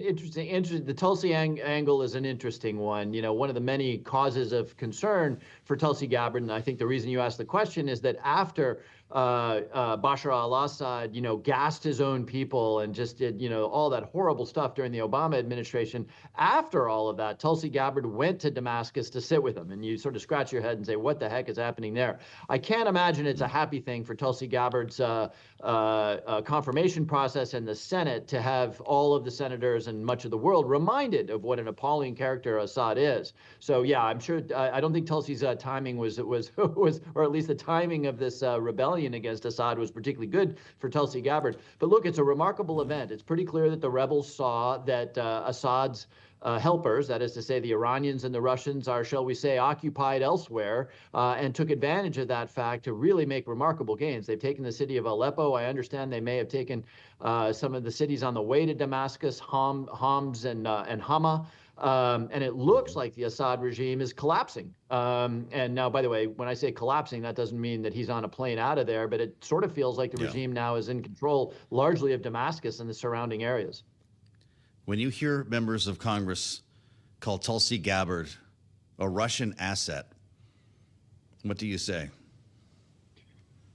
Interesting. The Tulsi angle is an interesting one. You know, one of the many causes of concern for Tulsi Gabbard, and I think the reason you asked the question is that after Bashar al-Assad, gassed his own people and just did, all that horrible stuff during the Obama administration. After all of that, Tulsi Gabbard went to Damascus to sit with him, and you sort of scratch your head and say, "What the heck is happening there?" I can't imagine it's a happy thing for Tulsi Gabbard's confirmation process in the Senate to have all of the senators and much of the world reminded of what an appalling character Assad is. So yeah, I'm sure. I don't think Tulsi's timing was, or at least the timing of this rebellion against Assad was particularly good for Tulsi Gabbard. But look, it's a remarkable event. It's pretty clear that the rebels saw that Assad's helpers, that is to say the Iranians and the Russians, are, shall we say, occupied elsewhere, and took advantage of that fact to really make remarkable gains. They've taken the city of Aleppo. I understand they may have taken some of the cities on the way to Damascus, Homs and Hama. And it looks like the Assad regime is collapsing. And now, by the way, when I say collapsing, that doesn't mean that he's on a plane out of there, but it sort of feels like the regime now is in control largely of Damascus and the surrounding areas. When you hear members of Congress call Tulsi Gabbard a Russian asset, what do you say?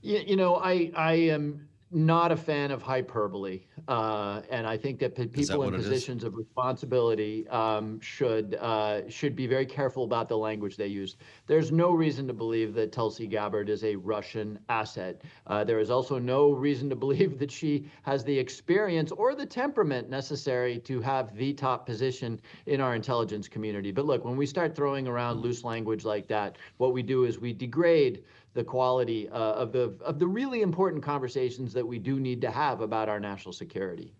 I am not a fan of hyperbole, and I think that people in positions of responsibility should be very careful about the language they use. There's no reason to believe that Tulsi Gabbard is a Russian asset. There is also no reason to believe that she has the experience or the temperament necessary to have the top position in our intelligence community. But look, when we start throwing around loose language like that, what we do is we degrade the quality of the really important conversations that we do need to have about our national security.